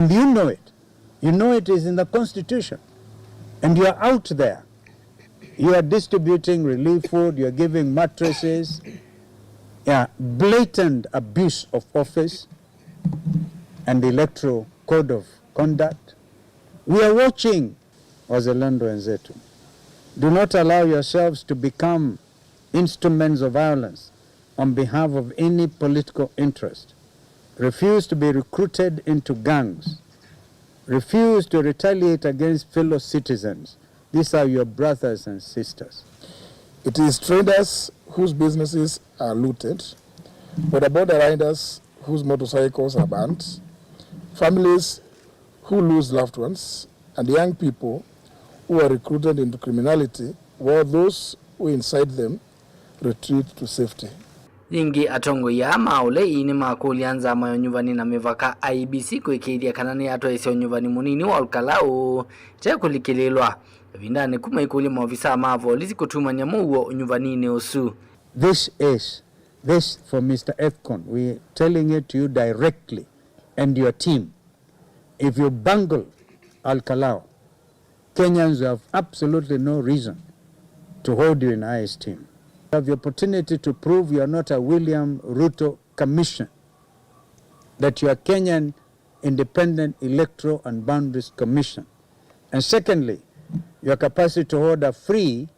And you know it. You know it is in the Constitution. And you are out there. You are distributing relief food, you are giving mattresses. Yeah, blatant abuse of office and the electoral code of conduct. We are watching, wazalendo wenzetu. Do not allow yourselves to become instruments of violence on behalf of any political interest. Refuse to be recruited into gangs. Refuse to retaliate against fellow citizens. These are your brothers and sisters. It is traders whose businesses are looted, border riders whose motorcycles are burnt, families who lose loved ones, and young people who are recruited into criminality, while those who incite them retreat to safety. Ingi atongo ya maule ini makulianza mayo nyuvani na mevaka IBC kuikidia kanani ato isio nyuvani munini wa Olkalau kulikililwa vindane kuma ikuli maofisa mavo lizi kutuma nyamuo nyuvani ne osu. This for Mr. Efcon, we are telling it to you directly and your team. If you bungle Olkalau, Kenyans have absolutely no reason to hold you in high esteem. You have the opportunity to prove you are not a William Ruto commission, that you are Kenyan Independent Electoral and Boundaries Commission. And secondly, your capacity to hold a free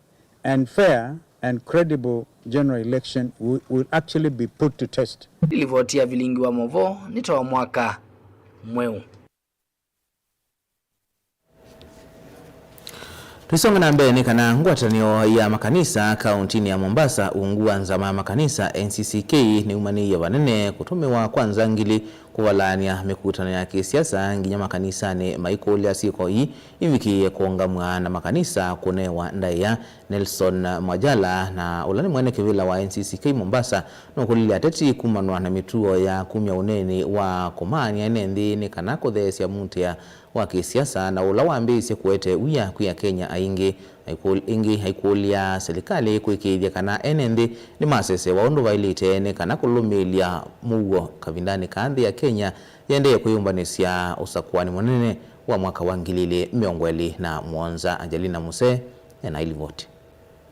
and fair and credible general election will actually be put to test. Ilivotia vilingi wa movo nitoa mwaka mweu. Tusonga na mbele kana ngwatanio ya makanisa kauntini ya Mombasa ungua nzama makanisa NCCK ni umani ya wanene kutumewa kwanza ngili kuwalania mikutano ya kisiasa nginya makanisa ni Michael ya siko hii imiki kuongamwa na makanisa kunewa ndaya Nelson Mwajala na ulani mwene kivila wa NCCK Mombasa nukulili ateti kumanwa na mituo ya kumya uneni wa komani ya nendi ni kanako dhesi ya muntia wa kisiasa na ulawambisi kuwete uya kuya Kenya aingi haikulia serikali kuikidia kana enendi ni masese waundu wailite ne kana kulumilia mugo kavindani kandi ya Kenya yende kuyumbanisia usakuani mwanene wa mwaka wangilile miongweli na Mwanza. Angelina Muse na ilivoti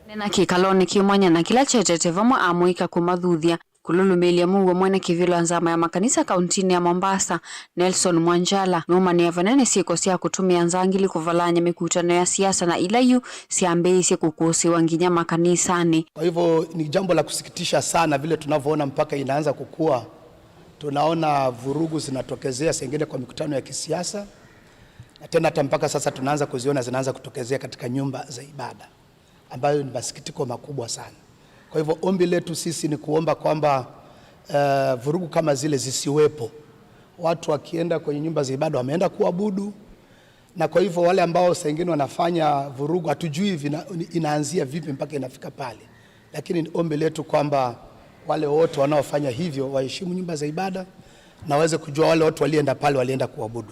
nena kikaloni kimwanya na kila chetete vamwa amuika kumadhuthia kululumilia mugo mwene kivila nzama ya makanisa kauntini ya Mombasa Nelson Mwajala numa ni evanene siko siya kutumia nzangili kuvalanya mikutano ya siasa na ilayu siambeisi kukusi wanginya makanisani. Kwa hivyo ni jambo la kusikitisha sana vile tunavyoona mpaka inaanza kukua. Tunaona vurugu zinatokezea sengine kwa mikutano ya kisiasa na tena hata mpaka sasa tunaanza kuziona zinaanza kutokezea katika nyumba za ibada ambayo ni masikitiko makubwa sana. Kwa hivyo ombi letu sisi ni kuomba kwamba vurugu kama zile zisiwepo. Watu wakienda kwenye nyumba za ibada wameenda kuabudu, na kwa hivyo wale ambao sengine wanafanya vurugu hatujui inaanzia vipi mpaka inafika pale. Lakini ni ombi letu kwamba wale wote wanaofanya hivyo waheshimu nyumba za ibada na waweze kujua wale watu walienda pale walienda kuabudu.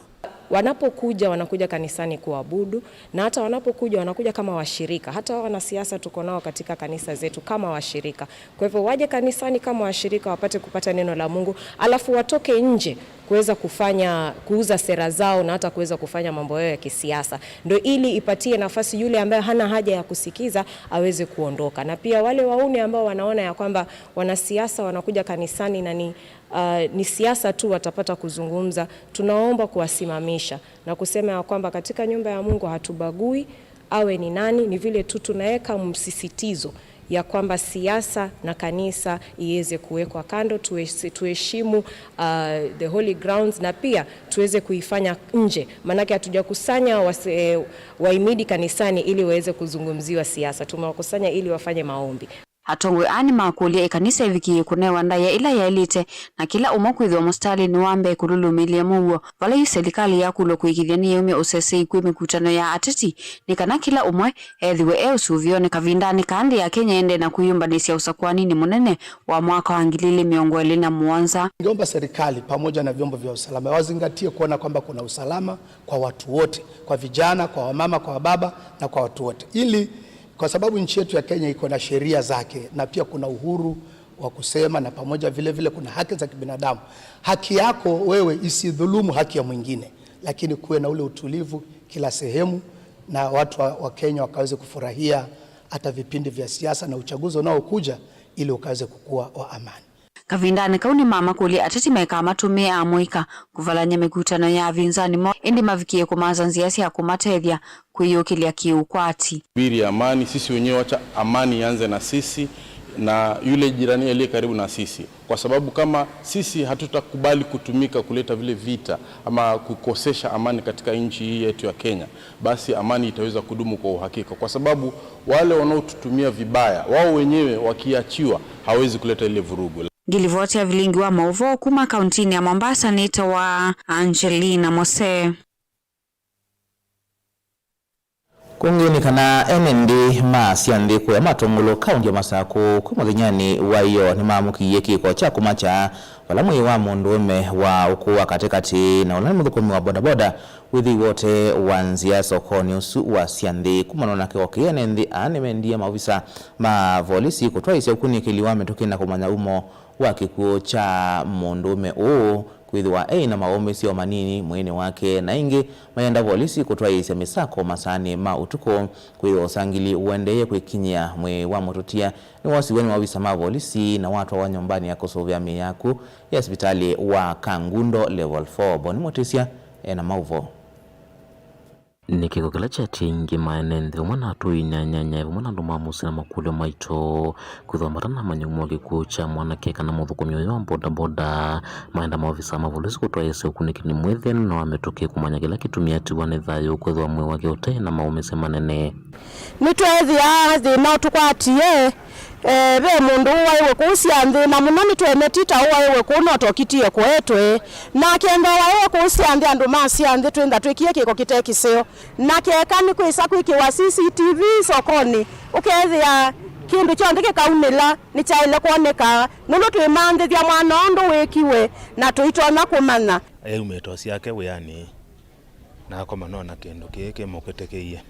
Wanapokuja wanakuja kanisani kuabudu, na hata wanapokuja wanakuja kama washirika. Hata wanasiasa tuko nao katika kanisa zetu kama washirika. Kwa hivyo waje kanisani kama washirika wapate kupata neno la Mungu, alafu watoke nje kuweza kuuza sera zao na hata kuweza kufanya mambo yao ya kisiasa. Ndio ili ipatie nafasi yule ambaye hana haja ya kusikiza aweze kuondoka. Na pia wale wauni ambao wanaona ya kwamba wanasiasa wanakuja kanisani na ni siasa tu watapata kuzungumza, tunaomba kuwasimamisha na kusema ya kwamba katika nyumba ya Mungu hatubagui awe ni nani, ni vile tu tunaweka msisitizo ya kwamba siasa na kanisa iweze kuwekwa kando, tuheshimu the holy grounds na pia tuweze kuifanya nje. Manake hatujakusanya waimidi kanisani ili waweze kuzungumziwa siasa, tumewakusanya ili wafanye maombi. Atongwe ani makulia ikanisa iviki kunewa ndaya ila ya elite na kila umokwithwa mustali ni wambe kululumilia mugo vala yu serikali ya kulo kuikithia ni yume usese ikwe mikutano ya ateti ni kana kila umwe ethiwe usuvio ni kavindani kandi ya Kenya ende na kuyumbanisia usakwani ni munene wa mwaka wa ngilili miongweli na Mwanza. Ningeomba serikali pamoja na vyombo vya usalama wazingatie kuona kwamba kuna usalama kwa watu wote, kwa vijana, kwa wamama, kwa wababa na kwa watu wote, ili kwa sababu nchi yetu ya Kenya iko na sheria zake na pia kuna uhuru wa kusema na pamoja vile vile kuna haki za kibinadamu. Haki yako wewe isidhulumu haki ya mwingine. lakini kuwe na ule utulivu kila sehemu, na watu wa Kenya wakaweze kufurahia hata vipindi vya siasa na uchaguzi unaokuja, ili ukaweze kukua wa amani. Kavindani kauni mama kuli atati meka matume amwika kuvalanya mikutano ya vinzani mo indi mavikie kumaza nziasi ya kumatethia kuiyukilia kiukwati. Biri amani, sisi wenyewe wacha amani ianze na sisi na yule jirani aliye karibu na sisi, kwa sababu kama sisi hatutakubali kutumika kuleta vile vita ama kukosesha amani katika nchi hii yetu ya Kenya, basi amani itaweza kudumu kwa uhakika, kwa sababu wale wanaotutumia vibaya wao wenyewe wakiachiwa hawezi kuleta ile vurugu. Gilivotia vilingi wa Mauvo kuma kauntini ya Mombasa, nita wa Angelina Mose. Kungini kana NND masiandi kwa matongulo kaunti ya Masako kwa mwaginyani wayo ni mamuki yeki kwa chaku macha walamwe wa mundume wa ukuwa katikati na ulani mdhukumi wa bodaboda withi wote wanzia sokoni usu wa siandi kumanona kwa NND animendia maofisa mavolisi kutoa isi ukuni kiliwame tukina kumanya umo wa kikuo cha mundume kuidhiwa na maomisi wa manini mwene wake na ingi mayenda polisi kutoa isi misako masani utuko kuidhiwa usangili uendeye kuikinyia mwe wa mototia ni wasiweni mawisa mavolisi na watu wa nyumbani ya kusovya miyaku ya hospitali wa Kangundo level 4 boni motisia na mauvo. Nikiko kila chatingi maenende umwana atuinyanyanya umwana ndumamusi na makule maito kuthomatana manyumo gikucha mwana keka na muthukumio yo boda boda maenda maofisa mavolisi kutoa yese ukunikini mwethe no ametoke kumanya kila kitumia tiwa ne thayo kwethwa mwe wake ote na maumese manene nitwethia thina tukwatie be mundu waiwe kusia nthi na muno nitwenetita waiwe kuno tokitie kwetwe na kenda waiwe kusia nthi andu masia nthi twenda twikie kiko kitekiseo na keka ni kwisa kwikiwa CCTV sokoni ukethia kindu chonde gikaunila ni chaile kuoneka nuno twimandithia mwana ondu wikiwe na tuitona kumana umeto ciake wiani na komanona kindu kiki muketekeie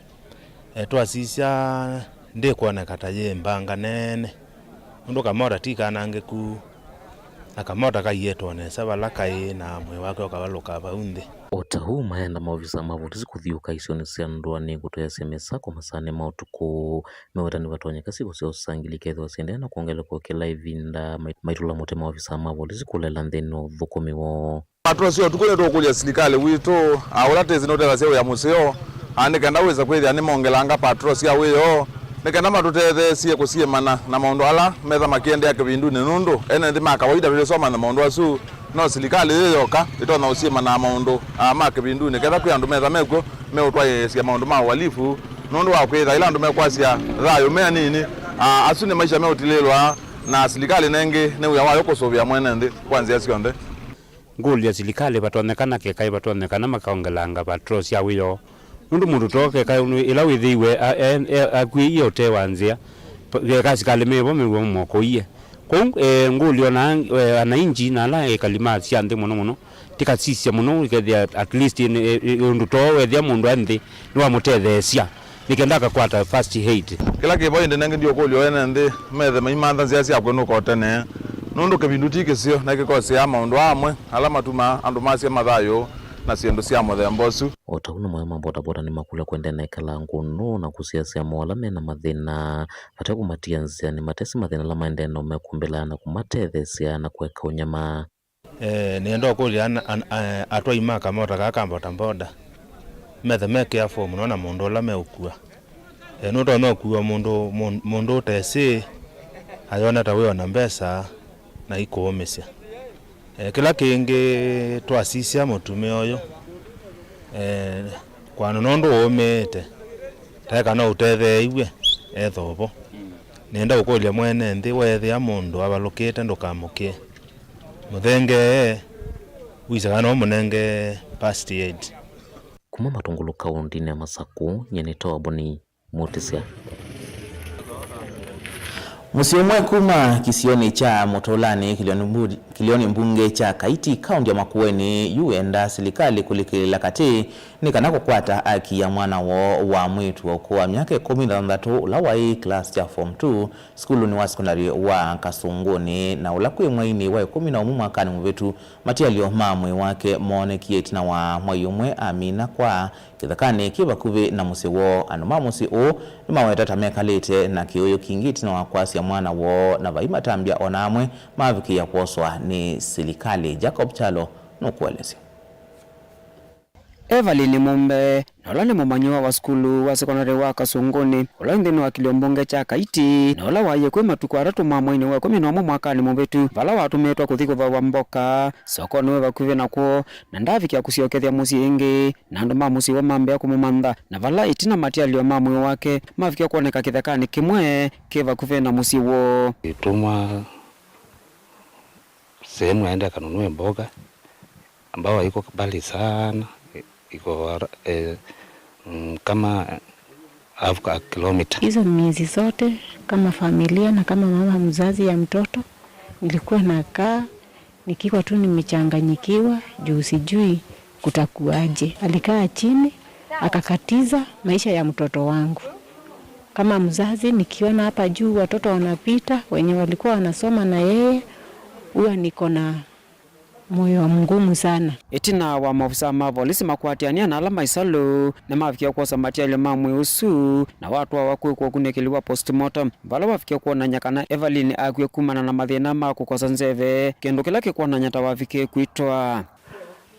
twasisya ndi kuoneka taye mbanga nene undu kamora tika nangeku na kamora kaiyetwa ne sabala kai na mwe wake okabaluka baunde otahu maenda maofisa mavolisi kuthiuka isione cia ndwani kutoya semesa kwa masane mautuku mewatani watonya kasiko sio sangilike thwa sende na kuongela kwa kila ivinda maitula mote maofisa mavolisi kulela ndeno thukumiwo atwa sio tukule tokulia serikali wito aulate zinotela sio ya museo andikenda weza kwethia ni mongelanga patro cia wiyo nikenda matutethe sie kusie mana na maundu ala metha makiende ya kibindu ni nundu ene ndi makawaida vile soma na maundu asu no serikali yoka itona usie mana maundu ma kibindu nikenda kwi andu metha meko meutwa cia maundu ma walifu nundu wa kwetha ila andu mekwasia thayo mea nini asu ni maisha meutililwa na serikali nengi ne uya wayo kusovia mwene ndi kwanzia cionde nguli ya serikali batonekana kekai batonekana makaongelanga patro cia wiyo nundu mundu toke kai ila withiwe akwiye otewanzia kasi kalimebo mewo mokoiye ko nguli ona anainji na la kalima cia ndi muno tikasisya muno ikethia at least ndu towethia mundu anthi ni wa mutethesia nikenda kakwata first aid kila kibo inde nangi ndio kolio ene ndi methe maimantha cia cia kwenuka otene nundu kibindu tikisio na kikosi ya maundu amwe ala matuma andu macia mathayo na siendo cia muthemba ucu otauna mwema boda boda ni makula kwenda na ikala nguno na kusiasia mola mena mathina hata kumatia nzia ni matesi mathina la maendeno mekumbela na kumatethesia na kuweka unyama niendo kuli atwa imaka mota kakamba tamboda methe meke afo munona mundu la meukua nuto no kuwa mundu tesi ayona tawe na mbesa na ikuomesia kila kingi twasisya mutume oyo kwa nondu omete teka no utethe iwe ethobo nenda ukolia mwene nthi wethia mundu abalukite ndukamukie muthenge wisaga no munenge past aid kuma matungulu kaunti ya Masaku nyenitoa boni motisia Musiomwe kuma kisioni cha Motolani kilioni mbunge cha Kaiti kaunti ya Makueni yuenda serikali kulikilila kati ni kanako kwata aki ya mwana wa mwitu wa ukua miaka 13 ulawai class ya form 2 skulu ni wa sekondari wa Kasunguni na ulakwe mwaini wa 11 mwakani mwetu matialio mamwe wake mone kietina wa mwayumwe Amina kwa kithakani kiba kuvi na musiwo anumamusi o nimaweta tameka lete na kiyoyo kingiti na wakwasi ya mwana wo na vaima tambia onamwe maviki ya kuoswa ni serikali. Jacob Chalo nukueleze. Evelyn Mumbe na ola ni mumanyiwa wa skulu wa sekondari wa Kasunguni ola ndini wa kiliombunge cha Kaiti na ola waye kwe matuku 3 mwamwini wa 11 mwakani mwetu vala watumetwa kuthikutha wa mboka soko niwe vakuve nakuo na ndaviki ya kusiokethia musi ingi na andu mamusi wa mambe ya kumumantha na vala itina matialio mamwe wake maviki ya kuoneka kithakani kimwe kiva kuve na musi wo itumwa sehemu aende kanunue mboga ambao haiko mbali sana, iko kama half kilomita. Hizo miezi zote kama familia na kama mama mzazi ya mtoto nilikuwa nakaa nikiwa tu nimechanganyikiwa juu sijui kutakuaje. Alikaa chini akakatiza maisha ya mtoto wangu. Kama mzazi nikiona hapa juu watoto wanapita wenye walikuwa wanasoma na yeye, huwa niko na moyo mgumu sana. Itina wa maafisa ma polisi makwatiania na alama isalu na mafikia kwa samati ile mamwe usu na watu wakwe kwa kunekeliwa postmortem vala wafikia kuona nyakana Evelyn akwe kumana na mathina ma kukosa nzeve kendo kilake kuona nyata wafike kuitwa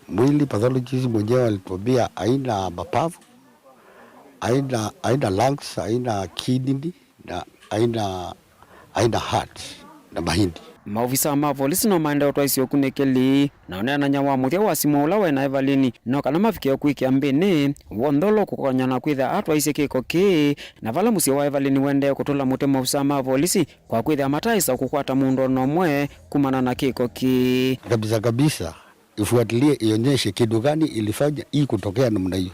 mwili. Pathologist mwenyewe alitwambia aina mapavu, aina lungs, aina kidney na aina heart na mahindi. Maofisa ma polisi no maenda otwaisio kunekeli naone na nyawa muthia wa simula we na Evelyn no kana mafikia kuikia mbini wondolo kukonyana kwitha atwaise kiko ki na vala musi wa Evelyn wende kutula mute maofisa ma polisi kwa kwitha mataisa kukwata mundo nomwe kumana na kiko ki kabisa ifuatilie ionyeshe kitu gani ilifanya hii kutokea namna hiyo,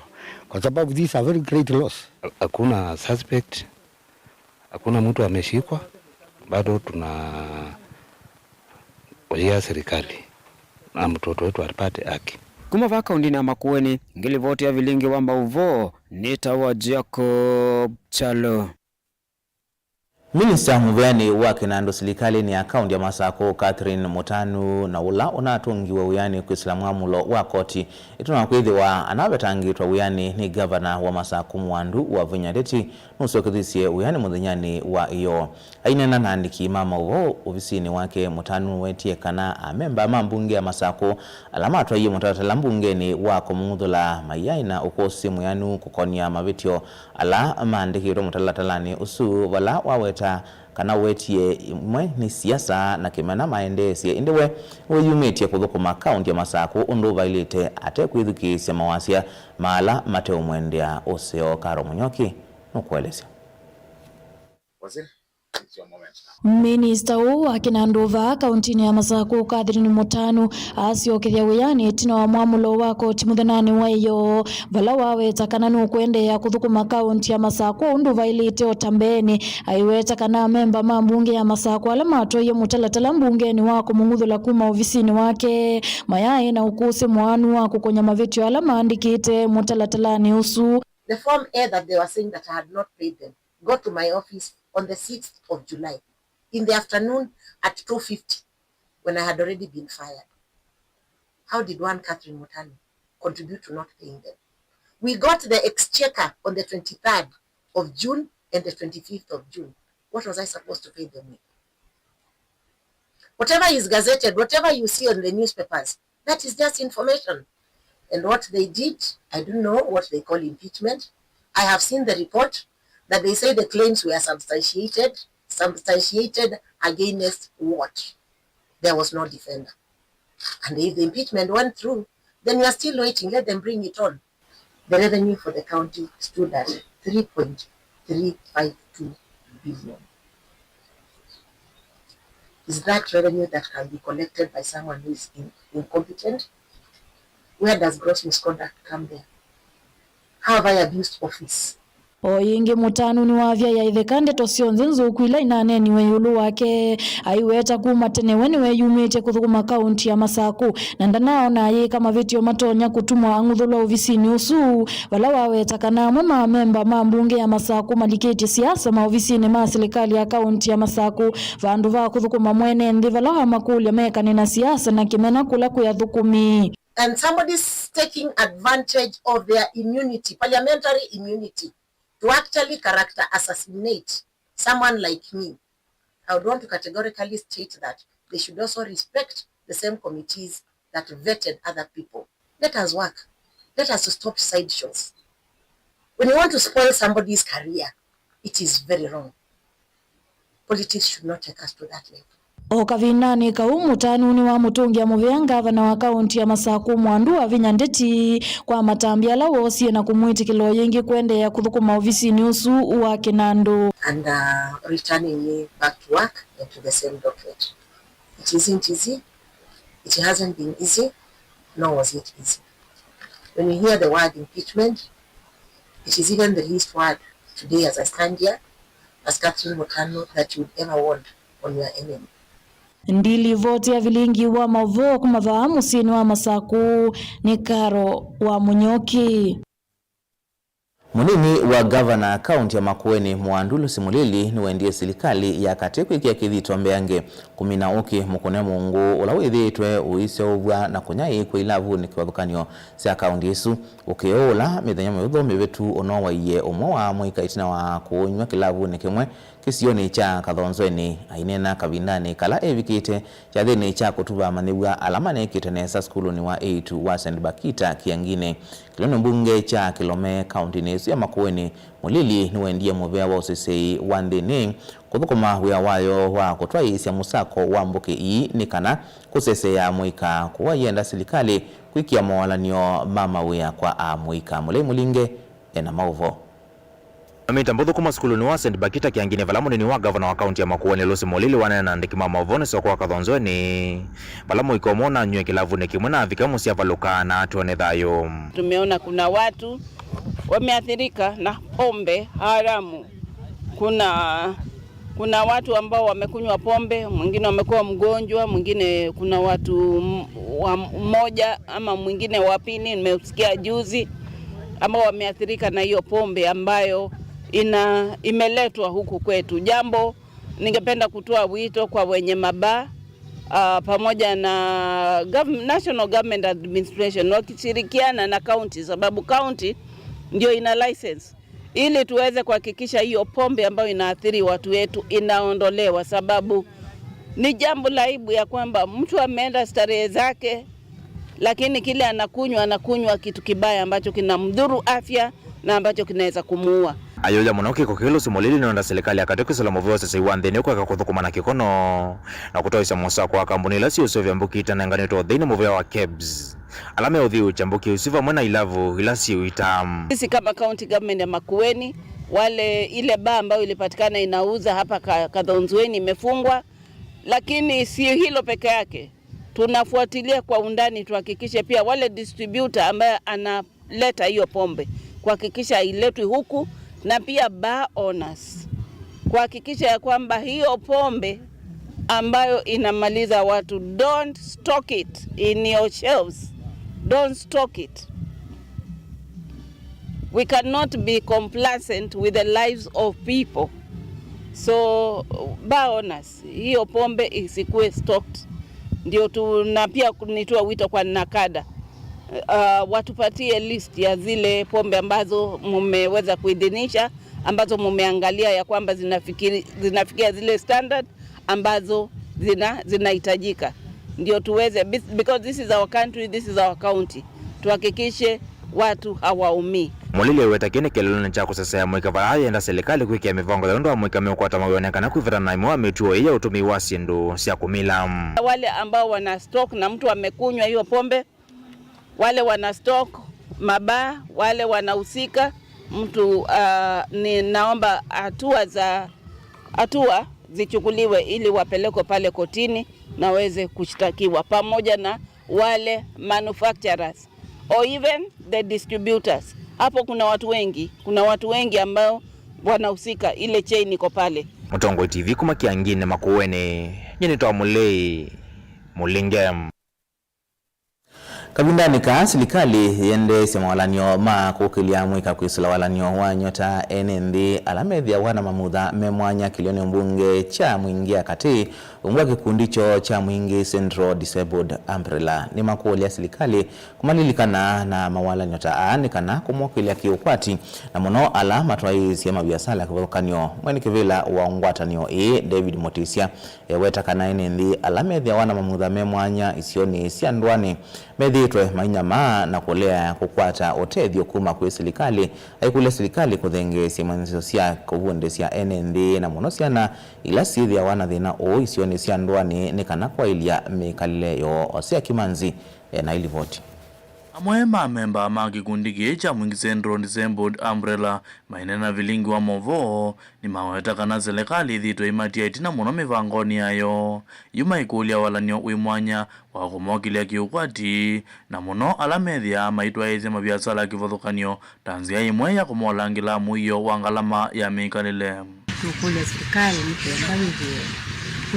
kwa sababu this is a very great loss. Hakuna suspect, hakuna mtu ameshikwa, bado tuna ya serikali na mtoto wetu alipate haki. Kuma vaka undini ya Makueni ngili voti ya vilingi wamba uvo nitawa Jacob Chalo. Minista Muveani wa kinando serikali ni akaunti ya Masako Catherine Mutanu na ula unatungiwa uyani kwa Islamu amulo wa koti ituna kwithiwa anabetangitwa uyani ni governor wa Masako Mwandu wa Vinyadeti nusokithisie uyani muthinyani wa iyo ainena nandiki mama uvo ofisini wake. Mutanu wetie kana amemba mambunge ya Masako alama atwaye mutaratala mbungeni wa kumuthula mayaina ukosi muyanu kukonia mavitio ala maandikiro mutalatalani usu vala waweta kana wetie imwe ni siasa na kimana maendesie indiwe uyumetie kuthukuma kaunti ya Masako undu vailite ate kwithukisya mawasia mala mateo mwendea useo Karo Munyoki nukueleza. Minista wa kinandova kauntini ya Masako Catherine Mutanu asiokethia wiyani tina wa mwamulo wa koti muthenani wayo vala waweta kana nukwendea kuthukuma kaunti ya Masako undu vailite otambeni aiweta kana memba mambunge ya Masako ala matoye mutalatala mbungeni wako munguthula kuma ofisini wake mayai na ukusi mwanu wa kukonya mavitio ala maandikite mutalatalani usu. The Form A that they were saying that I had not paid them got to my office on the 6th of July in the afternoon at 2:50 when I had already been fired. How did one Catherine Mutanu contribute to not paying them? We got the exchequer on the 23rd of June and the 25th of June. What was I supposed to pay them with? Whatever is gazetted, whatever you see on the newspapers, that is just information. And what they did, I don't know what they call impeachment. I have seen the report that they say the claims were substantiated against what? There was no defender. And if the impeachment went through, then we are still waiting. Let them bring it on. The revenue for the county stood at 3.352 billion. Is that revenue that can be collected by someone who is incompetent? Where does gross misconduct come there? How have I abused office? Oyingi Mutanu ni wavya ya ithekande tosionze nzukwila inaneni we yulu wake aiweta kuma tene weniwe yumite kuthukuma kaunti ya Masaku na ndanao naye kama vitio matonya kutumwa angudhula ofisini usu wala waweta kana mwa memba mambunge ya Masaku maliketi siasa maofisini ma serikali ya kaunti ya Masaku vandu va kuthukuma mwene ndiva la makuli mekani na siasa na kimena kula kuyathukumi. And somebody's taking advantage of their immunity, parliamentary immunity, to actually character assassinate someone like me. I would want to categorically state that they should also respect the same committees that vetted other people. Let us work. Let us stop sideshows. When you want to spoil somebody's career, it is very wrong. Politics should not take us to that level. Okavinani Mutanu ni wa mutungi ya muvea gavana wa kaunti ya Masaku Mwandu wa Vinyandeti kwa matambia la wosie na kumwiti kilo yengi kwende ya kuthukuma ofisini usu wa Kinandu. And returning me back to work and to the same docket. It isn't easy. It hasn't been easy, nor was it easy. When you hear the word impeachment, it is even the least word today as I stand here, as Catherine Mutanu, that you would ever want on your enemy. Ndili vote ya vilingi wa mavo kumavaa musini wa Masaku ni Karo wa Munyoki. Munini wa governor kaunti ya Makueni Mwandulu Simulili ni wendie serikali ya kateku ikia kithito mbeange kumina uki mukune mungu ulawithitwe uise ubwa na kunyai kwa ilavu ni kiwathukanio sia kaunti isu ukiola mithenya mutho mivetu onowa iye umwe wa mwika itina wa kunywa kilavu ni kimwe kisioni cha kathonzweni ainena kabindani kala evikite cha thini cha kutuba manibwa alamane kitenesa skulu ni wa 8 wa St. Bakita kiangine kilone mbunge cha Kilome kaunti nesu ya Makueni Mulili ni wendie muvea wa usisei wandini kuthukuma wia wayo wa kutwaisya musako wa mbuke ii ni kana kusesea mwika kuwa yenda serikali kuikia mawalanio mama wia kwa mwika Mulei Mulinge ena mauvo. Mitambo kuma skulu ni wa St. Bakita kiangine valamu ni wa governor wa kaunti ya Makueni Lucy Mulili wanena ndikima mavone soko kathonzweni valamu ikomona nywe kilavu ni kimwe na vikamu sia valuka na tuone thayo. Tumeona kuna watu wameathirika na pombe haramu. Kuna watu ambao wamekunywa pombe, mwingine wamekuwa mgonjwa, mwingine kuna watu mmoja ama mwingine wa pili nimesikia juzi ambao wameathirika na hiyo pombe ambayo imeletwa huku kwetu. Jambo ningependa kutoa wito kwa wenye mabaa pamoja na National Government Administration wakishirikiana na county, sababu county ndio ina license, ili tuweze kuhakikisha hiyo pombe ambayo inaathiri watu wetu inaondolewa, sababu ni jambo la aibu ya kwamba mtu ameenda starehe zake lakini kile anakunywa kitu kibaya ambacho kinamdhuru afya na ambacho kinaweza kumuua. Ayoja munoki kokelo Simulili nonda serikali akateko salamovyo sasa iwandene kwa kuthukuma na kikono na kutoisa musa kwa kampuni la sio vya mbukita na nganeto dhini movyo wa Kebs alame udhiu chambuki usiva mwana ilavu ila sio itam. Sisi kama county government ya Makueni ile baa ambayo ilipatikana inauza hapa Kathonzweni imefungwa, lakini sio hilo peke yake. Tunafuatilia kwa undani tuhakikishe pia wale distributor ambaye analeta hiyo pombe kuhakikisha iletwe huku, na pia bar owners kuhakikisha ya kwamba hiyo pombe ambayo inamaliza watu, don't stock it in your shelves, don't stock it. We cannot be complacent with the lives of people. So bar owners, hiyo pombe isikuwe stocked. Ndio na pia nitoa wito kwa NACADA watupatie list ya zile pombe ambazo mmeweza kuidhinisha, ambazo mmeangalia ya kwamba zinafikia zile standard ambazo zinahitajika, ndio tuweze, because this is our country, this is our county, tuhakikishe watu hawaumii. Mulili wetakene kelelone chako sasa ya mwika vaya enda serikali kuikia mivango ya ndo wa mwika mewkwata mawionekana kuivira na imewa metuo iya utumi wasi ndo siya kumila. Wale ambao wana stock na mtu amekunywa hiyo pombe, wale wana stock mabaa, wale wanahusika, mtu naomba hatua zichukuliwe ili wapelekwe pale kotini na waweze kushtakiwa, pamoja na wale manufacturers or even the distributors Hapo kuna watu wengi ambao wanahusika, ile chain iko pale. Mtongo TV kuma kiangine makuwene nyini toa mulei mulingem Kabindani ka serikali yende sema walanyo ma kukilia mwika kuisula walanyo wa nyota NND alamethi ya wana mamudha memwanya kilioni mbunge cha mwingia kati umwa kikundicho cha mwingi Central Disabled Umbrella ni makuoli ya serikali kumalilikana na mawala nyota aanikana kumwakilia kiukwati na mono ala matwaizi ya mabiasala kivokanyo mweni kivila wa ngwatanyo David Motisia weta kana NND alamethi ya wana mamudha memwanya isioni siandwani medhitwe mainyama na kulea kukwata otethio kuma kwe serikali aikule serikali kuthenge simanziso sia kuhunde sia NND na monosiana ila sithi ya wana thina o isioni sia ndwani nikana kwa ilia mikalile yo osia kimanzi na ili voti. Amwema memba makikundi cha mwingi Central Disabled Umbrella mainena vilingi wa movo ni maweta kana serikali thito imatia itina muno mivangoni yayo yuma ikulia walanyo uimwanya wa kumokilia kiukwati na muno alamethia maitwa eze mabiasala kivothukanyo tanzia imwe ya kumolangila muyo wangalama ya mikalile tukule serikali nipenda hivyo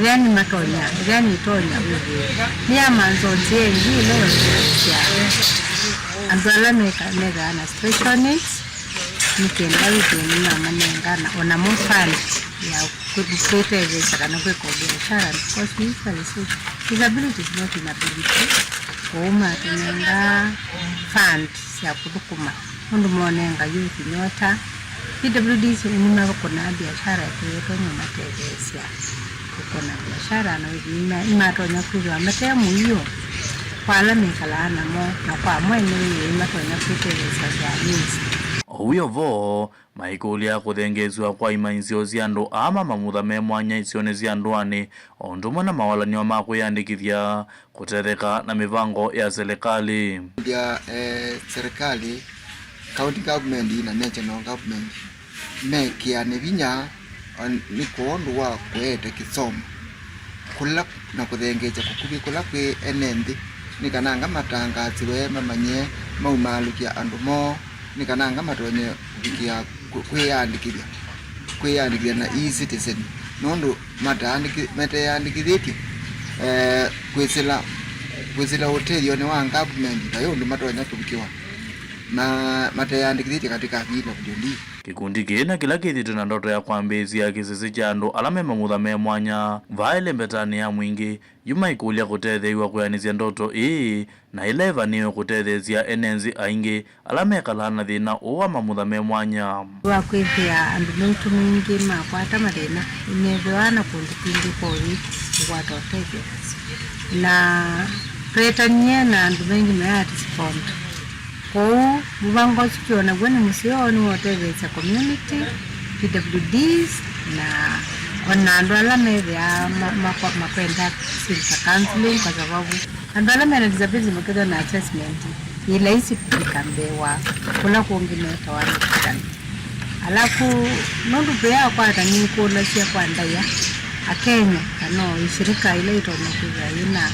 yani matonya yani tonya hivyo ni amanzonje ngilo ya Andwala mega na special needs nikenda wiki na manengana ona mofani ya kutekeleza kana kwa biashara because usually disability is not inability kuma tunenda fund ya kudukuma mundu monenga youth nyota PWDs ni kuna biashara yetu ni mategeleza kuna biashara na wiki imatonya kuzwa matemu hiyo kwala mikalana mo na kwa mwenye imatonya kutekeleza ya needs Huyo vo maikulia kuthengezwa kwa imanzio ziando ama mamutha memwanya isione ziandwani ondumo na mawalani wa makuyandikithia kutetheka na mivango ya serikali ya serikali county government na national government mekia nevinya ni kuondu wa kuete kisomo kula na kuthengeja kukubi kula kwe NND ni kananga matangazi we mamanye maumalukia andumo ni kananga matonye kubikia kweyandikithia na e-citizen nondo matayandikithitio kwesila hoteli one wa government na yondo matonya kubikiwa na matayandikithitio katika PWD. Kikundi kina kila kithito na ndoto ya kwambizia kisisi cha andu alame mamutha memwanya vaile mbetani ya mwingi yuma ikulia kutetheiwa kuyanizia ndoto na ileva niyo kutethezia enenzi aingi alame kalana thina uwa mamutha memwanya wakwithia andu mentu mingi makwata marina inethewana kundu kwingi kori gwatotethia na pretanie na andu mengi meatisipond kou muvango sikiona gwene musioni wotethesya community PWDs na ona andu ala methia makwenda silka counseling kwa sababu andu ala mena disability makethwa na assessment ila isi kulikambewa kula kuongimeta wanikitani alafu nondu pea kwata ni kula sia kwa ndaya akenya ano ishirika ile itonakuza ina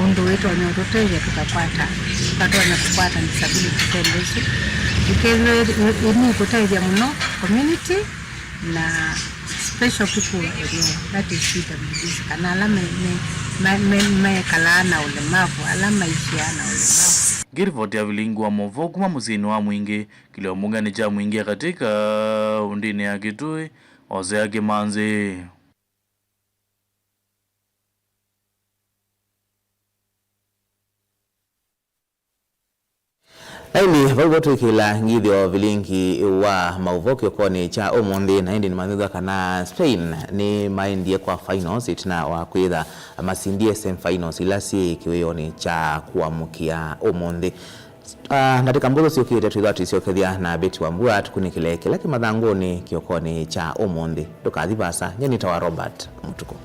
undu wetu wanyototeja tukakwata tukatona disability tendency ikezo ini kuteja muno community na special people that is PWDs kana alama me kalana ulemavu alama ishiana ulemavu Girivoti ya vilingu wa movo kuma muzini wa mwingi kiliomunga ni cha mwingi katika undini ya Kitui Ozea Kimanzi. Naini vagoto kila ngithio vilingi wa mauvokio koni cha omondi na hindi ni manthitha kana Spain ni maindie kwa finals itina wa kwitha masindie semifinals ilasi kiwiyoni cha kuamukia omondi natika mbuzo siokite tuithati siokethia na beti wa mbua tukunikile kila kimathanguni kiokoni cha omondi tukathibasa nyenita wa Robert Mutuku.